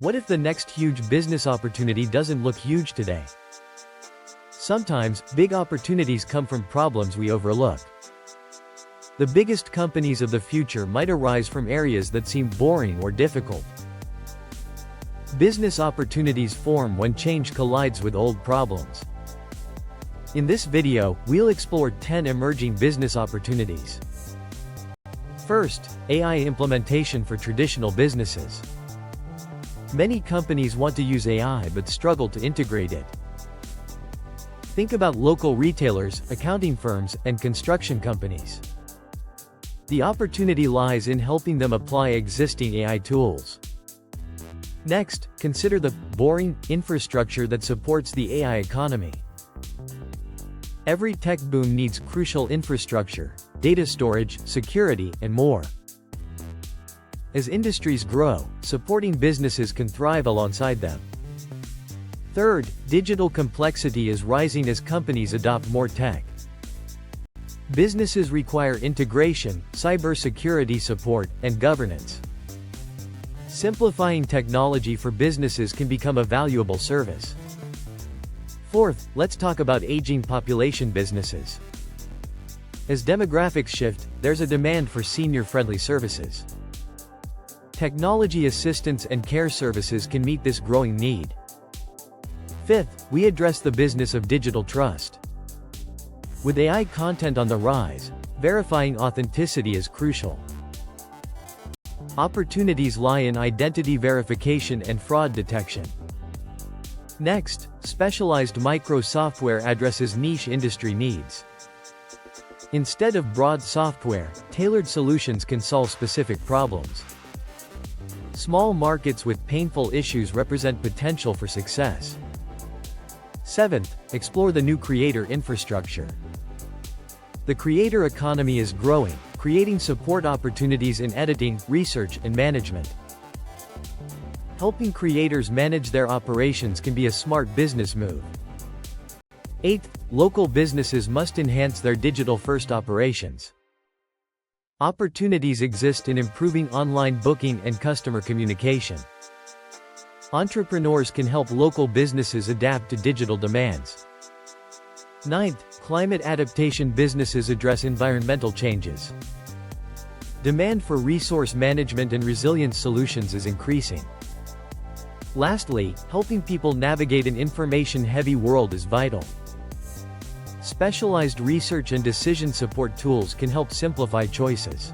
What if the next huge business opportunity doesn't look huge today? Sometimes, big opportunities come from problems we overlook. The biggest companies of the future might arise from areas that seem boring or difficult. Business opportunities form when change collides with old problems. In this video, we'll explore 10 emerging business opportunities. First, AI implementation for traditional businesses. Many companies want to use AI but struggle to integrate it. Think about local retailers, accounting firms, and construction companies. The opportunity lies in helping them apply existing AI tools. Next, consider the boring infrastructure that supports the AI economy. Every tech boom needs crucial infrastructure, data storage, security, and more. As industries grow, supporting businesses can thrive alongside them. Third, digital complexity is rising as companies adopt more tech. Businesses require integration, cybersecurity support, and governance. Simplifying technology for businesses can become a valuable service. Fourth, let's talk about aging population businesses. As demographics shift, there's a demand for senior-friendly services. Technology assistance and care services can meet this growing need. Fifth, we address the business of digital trust. With AI content on the rise, verifying authenticity is crucial. Opportunities lie in identity verification and fraud detection. Next, specialized micro software addresses niche industry needs. Instead of broad software, tailored solutions can solve specific problems. Small markets with painful issues represent potential for success. Seventh, explore the new creator infrastructure. The creator economy is growing, creating support opportunities in editing, research, and management. Helping creators manage their operations can be a smart business move. Eighth, local businesses must enhance their digital-first operations. Opportunities exist in improving online booking and customer communication. Entrepreneurs can help local businesses adapt to digital demands. Ninth, climate adaptation businesses address environmental changes. Demand for resource management and resilience solutions is increasing. Lastly, helping people navigate an information-heavy world is vital. Specialized research and decision support tools can help simplify choices.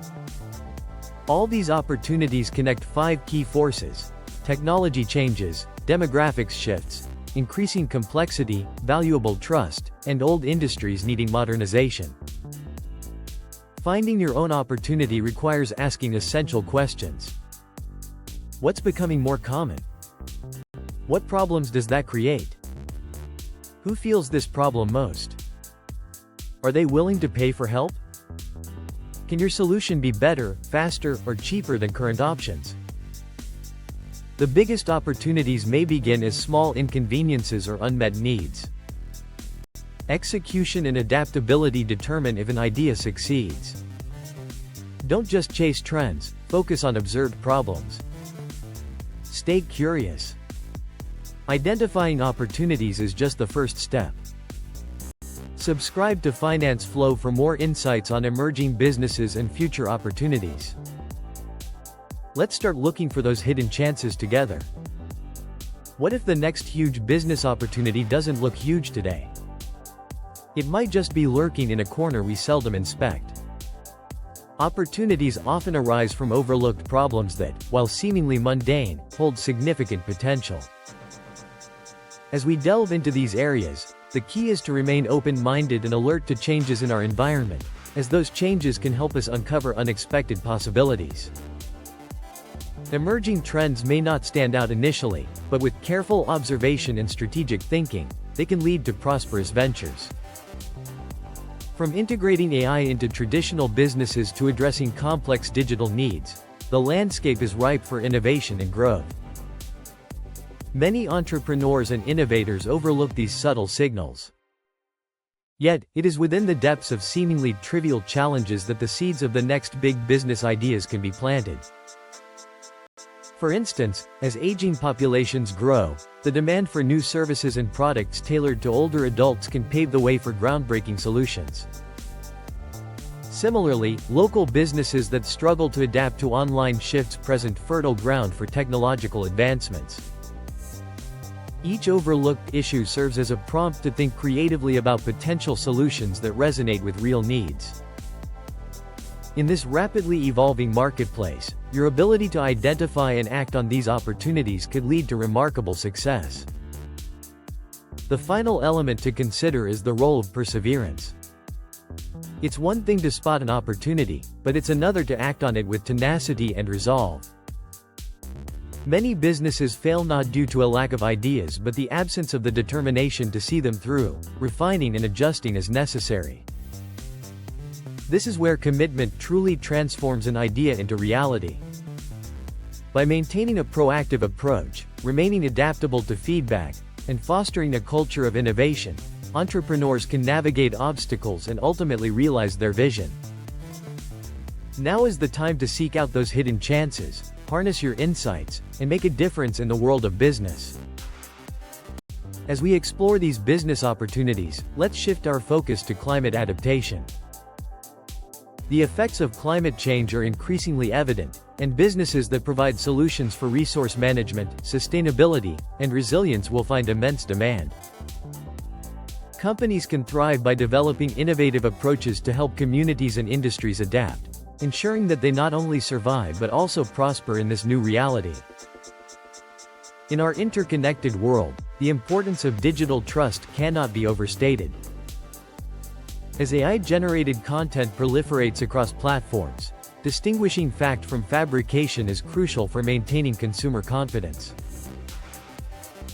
All these opportunities connect 5 key forces: technology changes, demographics shifts, increasing complexity, valuable trust, and old industries needing modernization. Finding your own opportunity requires asking essential questions. What's becoming more common? What problems does that create? Who feels this problem most? Are they willing to pay for help? Can your solution be better, faster, or cheaper than current options? The biggest opportunities may begin as small inconveniences or unmet needs. Execution and adaptability determine if an idea succeeds. Don't just chase trends, focus on observed problems. Stay curious. Identifying opportunities is just the first step. Subscribe to Finance Flow for more insights on emerging businesses and future opportunities. Let's start looking for those hidden chances together. What if the next huge business opportunity doesn't look huge today? It might just be lurking in a corner we seldom inspect. Opportunities often arise from overlooked problems that, while seemingly mundane, hold significant potential. As we delve into these areas, the key is to remain open-minded and alert to changes in our environment, as those changes can help us uncover unexpected possibilities. Emerging trends may not stand out initially, but with careful observation and strategic thinking, they can lead to prosperous ventures. From integrating AI into traditional businesses to addressing complex digital needs, the landscape is ripe for innovation and growth. Many entrepreneurs and innovators overlook these subtle signals. Yet, it is within the depths of seemingly trivial challenges that the seeds of the next big business ideas can be planted. For instance, as aging populations grow, the demand for new services and products tailored to older adults can pave the way for groundbreaking solutions. Similarly, local businesses that struggle to adapt to online shifts present fertile ground for technological advancements. Each overlooked issue serves as a prompt to think creatively about potential solutions that resonate with real needs. In this rapidly evolving marketplace, your ability to identify and act on these opportunities could lead to remarkable success. The final element to consider is the role of perseverance. It's one thing to spot an opportunity, but it's another to act on it with tenacity and resolve. Many businesses fail not due to a lack of ideas but the absence of the determination to see them through, refining and adjusting as necessary. This is where commitment truly transforms an idea into reality. By maintaining a proactive approach, remaining adaptable to feedback, and fostering a culture of innovation, entrepreneurs can navigate obstacles and ultimately realize their vision. Now is the time to seek out those hidden chances, harness your insights, and make a difference in the world of business. As we explore these business opportunities, let's shift our focus to climate adaptation. The effects of climate change are increasingly evident, and businesses that provide solutions for resource management, sustainability, and resilience will find immense demand. Companies can thrive by developing innovative approaches to help communities and industries adapt, ensuring that they not only survive but also prosper in this new reality. In our interconnected world, the importance of digital trust cannot be overstated. As AI-generated content proliferates across platforms, distinguishing fact from fabrication is crucial for maintaining consumer confidence.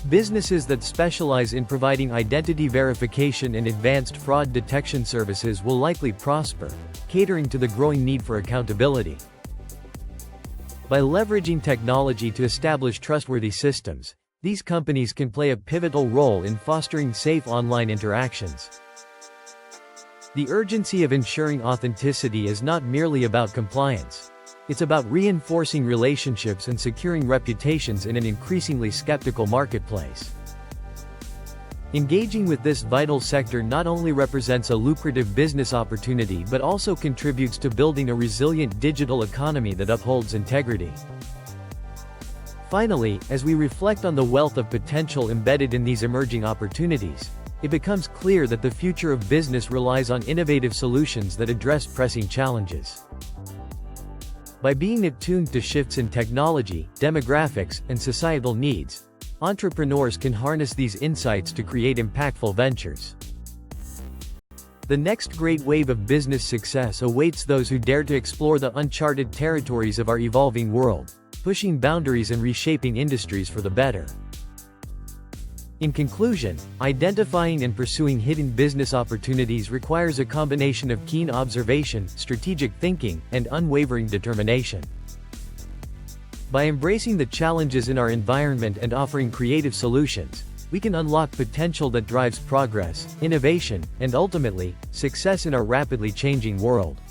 Businesses that specialize in providing identity verification and advanced fraud detection services will likely prosper, catering to the growing need for accountability. By leveraging technology to establish trustworthy systems, these companies can play a pivotal role in fostering safe online interactions. The urgency of ensuring authenticity is not merely about compliance. It's about reinforcing relationships and securing reputations in an increasingly skeptical marketplace. Engaging with this vital sector not only represents a lucrative business opportunity but also contributes to building a resilient digital economy that upholds integrity. Finally, as we reflect on the wealth of potential embedded in these emerging opportunities, it becomes clear that the future of business relies on innovative solutions that address pressing challenges. By being attuned to shifts in technology, demographics, and societal needs, entrepreneurs can harness these insights to create impactful ventures. The next great wave of business success awaits those who dare to explore the uncharted territories of our evolving world, pushing boundaries and reshaping industries for the better. In conclusion, identifying and pursuing hidden business opportunities requires a combination of keen observation, strategic thinking, and unwavering determination. By embracing the challenges in our environment and offering creative solutions, we can unlock potential that drives progress, innovation, and ultimately, success in our rapidly changing world.